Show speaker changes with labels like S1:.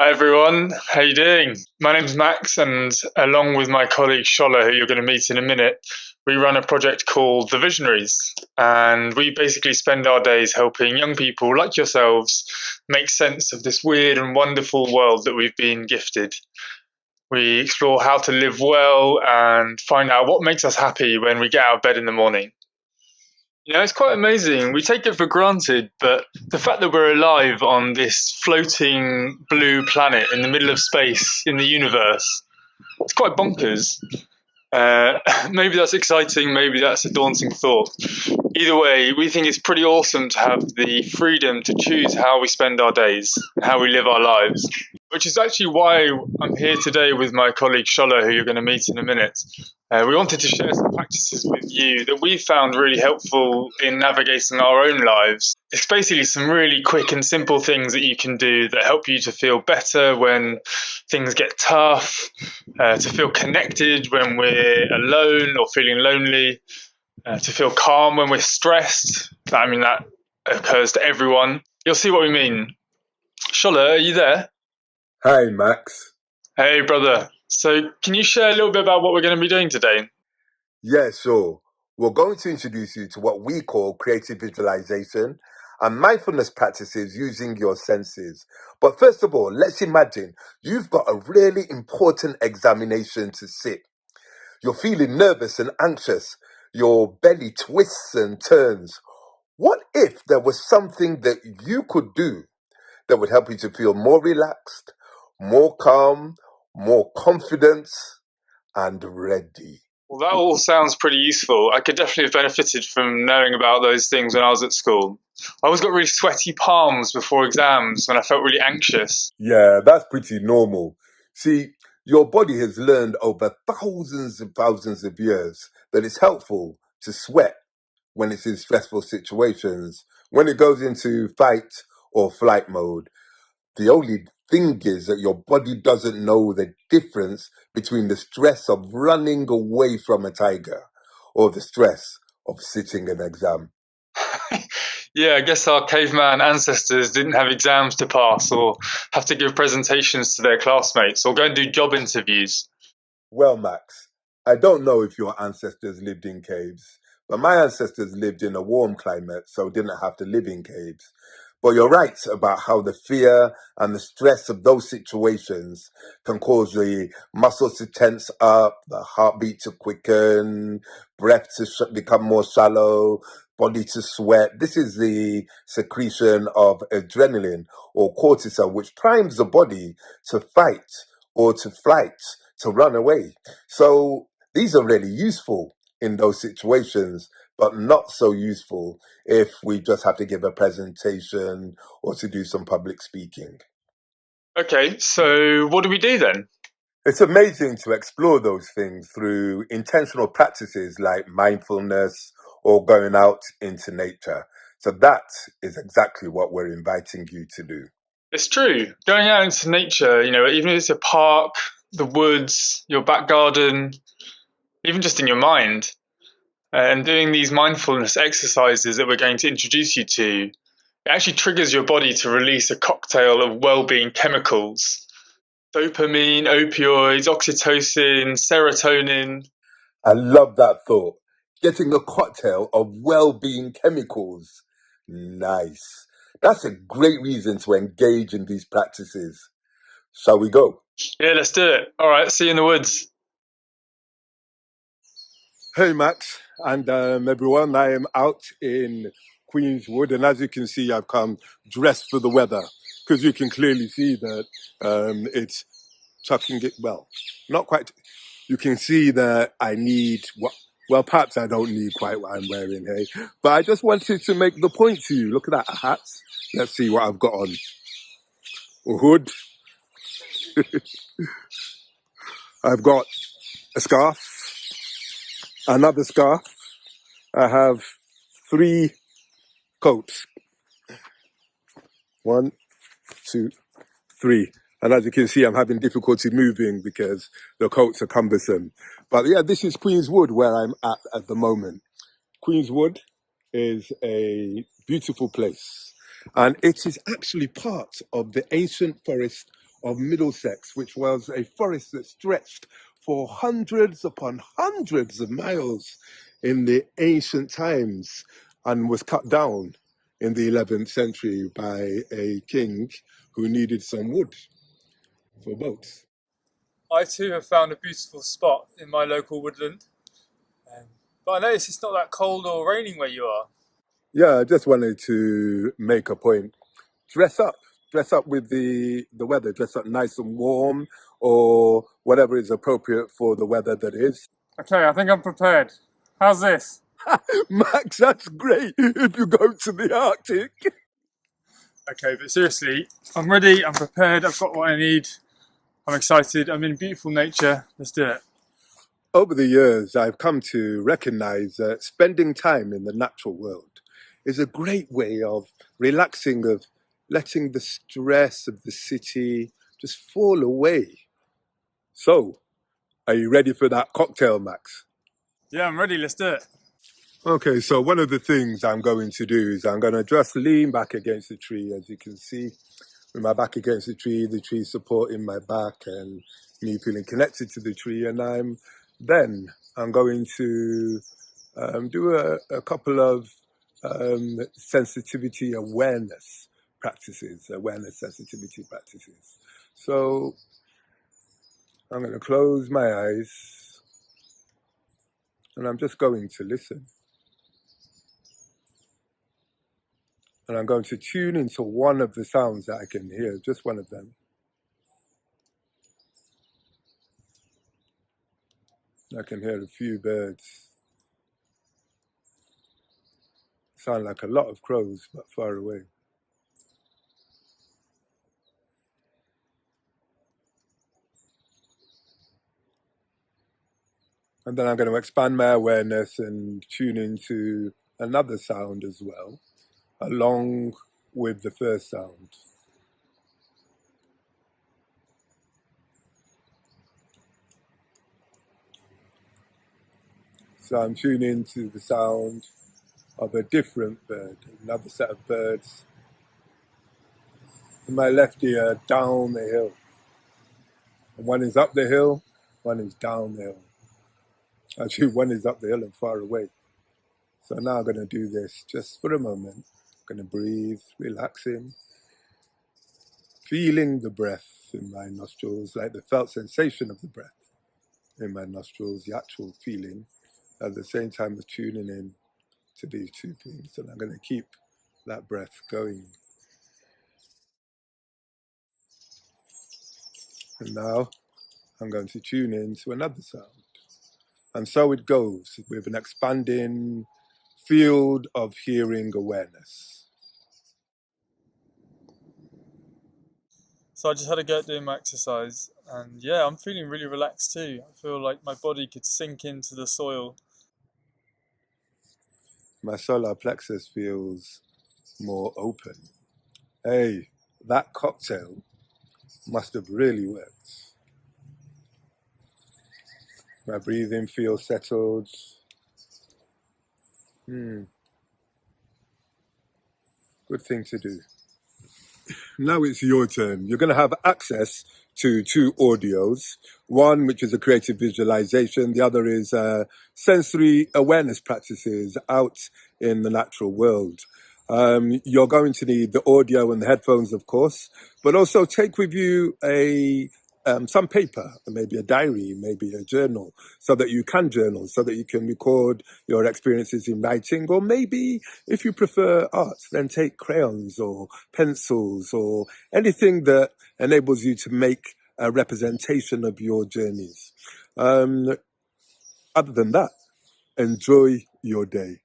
S1: Hi everyone, how you doing? My name's Max, and along with my colleague Shola, who you're going to meet in a minute, we run a project called the Visionaries, and we basically spend our days helping young people like yourselves make sense of this weird and wonderful world that we've been gifted. We explore how to live well and find out what makes us happy when we get out of bed in the morning. It's quite amazing. We take it for granted, but the fact that we're alive on this floating blue planet in the middle of space in the universe, it's quite bonkers. Uh, Maybe that's exciting, maybe that's a daunting thought. Either way, we think it's pretty awesome to have the freedom to choose how we spend our days and how we live our lives, which is actually why I'm here today with my colleague Shola, who you're going to meet in a minute. We wanted to share some practices with you that we found really helpful in navigating our own lives. It's basically some really quick and simple things that you can do that help you to feel better when things get tough, to feel connected when we're alone or feeling lonely, to feel calm when we're stressed. I mean, that occurs to everyone. You'll see what we mean. Shola, are you there?
S2: Hi, Max.
S1: Hey, brother. So, can you share a little bit about what we're going to be doing today?
S2: Yeah, sure. We're going to introduce you to what we call creative visualization and mindfulness practices using your senses. But first of all, let's imagine you've got a really important examination to sit. You're feeling nervous and anxious. Your belly twists and turns. What if there was something that you could do that would help you to feel more relaxed, more calm, more confident, and ready?
S1: Well, that all sounds pretty useful. I could definitely have benefited from knowing about those things when I was at school. I always got really sweaty palms before exams when I felt really anxious.
S2: Yeah, that's pretty normal. See, your body has learned over thousands and thousands of years that it's helpful to sweat when it's in stressful situations. When it goes into fight or flight mode, the only thing is that your body doesn't know the difference between the stress of running away from a tiger or the stress of sitting an exam.
S1: Yeah, I guess our caveman ancestors didn't have exams to pass or have to give presentations to their classmates or go and do job interviews.
S2: Well, Max, I don't know if your ancestors lived in caves, but my ancestors lived in a warm climate, so didn't have to live in caves. But you're right about how the fear and the stress of those situations can cause the muscles to tense up, the heartbeat to quicken, breath to become more shallow, body to sweat. This is the secretion of adrenaline or cortisol, which primes the body to fight or to flight, to run away. So these are really useful in those situations, but not so useful if we just have to give a presentation or to do some public speaking.
S1: Okay, so what do we do then?
S2: It's amazing to explore those things through intentional practices like mindfulness or going out into nature. So that is exactly what we're inviting you to do.
S1: It's true. Going out into nature, even if it's a park, the woods, your back garden, even just in your mind, and doing these mindfulness exercises that we're going to introduce you to, it actually triggers your body to release a cocktail of well-being chemicals. Dopamine, opioids, oxytocin, serotonin.
S2: I love that thought. Getting a cocktail of well-being chemicals. Nice. That's a great reason to engage in these practices. Shall we go?
S1: Yeah, let's do it. All right, see you in the woods.
S2: Hey, Max, and everyone. I am out in Queenswood, and as you can see, I've come dressed for the weather because you can clearly see that it's chucking it. Well, not quite. You can see that I need what. Well, perhaps I don't need quite what I'm wearing, hey. But I just wanted to make the point to you. Look at that, a hat. Let's see what I've got on. A hood. I've got a scarf. Another scarf. I have 3 coats. 1, 2, 3. And as you can see, I'm having difficulty moving because the coats are cumbersome. But yeah, this is Queenswood where I'm at the moment. Queenswood is a beautiful place. And it is actually part of the ancient forest of Middlesex, which was a forest that stretched for hundreds upon hundreds of miles in the ancient times and was cut down in the 11th century by a king who needed some wood for boats.
S1: I too have found a beautiful spot in my local woodland, but I notice it's not that cold or raining where you are.
S2: Yeah, I just wanted to make a point. Dress up. Dress up with the weather. Dress up nice and warm or whatever is appropriate for the weather that is.
S1: Okay, I think I'm prepared. How's this?
S2: Max, that's great if you go to the Arctic.
S1: Okay, but seriously, I'm ready, I'm prepared, I've got what I need, I'm excited, I'm in beautiful nature, let's do it.
S2: Over the years, I've come to recognize that spending time in the natural world is a great way of relaxing, of letting the stress of the city just fall away. So, are you ready for that cocktail, Max?
S1: Yeah, I'm ready, let's do it.
S2: Okay, so one of the things I'm going to do is I'm going to just lean back against the tree, as you can see, with my back against the tree supporting my back and me feeling connected to the tree. And I'm going to do a couple of sensitivity awareness practices, awareness sensitivity practices. So I'm going to close my eyes and I'm just going to listen. And I'm going to tune into one of the sounds that I can hear, just one of them. I can hear a few birds. Sound like a lot of crows, but far away. And then I'm going to expand my awareness and tune into another sound as well, along with the first sound. So I'm tuning into the sound of a different bird, another set of birds. In my left ear, down the hill. And one is up the hill, one is down the hill. Actually, one is up the hill and far away. So now I'm going to do this just for a moment. I'm going to breathe, relaxing, feeling the breath in my nostrils, like the felt sensation of the breath in my nostrils, the actual feeling, at the same time as tuning in to these two things. And I'm going to keep that breath going. And now I'm going to tune in to another sound. And so it goes with an expanding field of hearing awareness.
S1: So I just had a go at doing my exercise, and yeah, I'm feeling really relaxed too. I feel like my body could sink into the soil.
S2: My solar plexus feels more open. Hey, that cocktail must have really worked. My breathing feels settled. Good thing to do. Now it's your turn. You're going to have access to two audios. One, which is a creative visualization. The other is sensory awareness practices out in the natural world. You're going to need the audio and the headphones, of course, but also take with you some paper, maybe a diary, maybe a journal, so that you can journal, so that you can record your experiences in writing, or maybe if you prefer art, then take crayons or pencils or anything that enables you to make a representation of your journeys. Other than that, enjoy your day.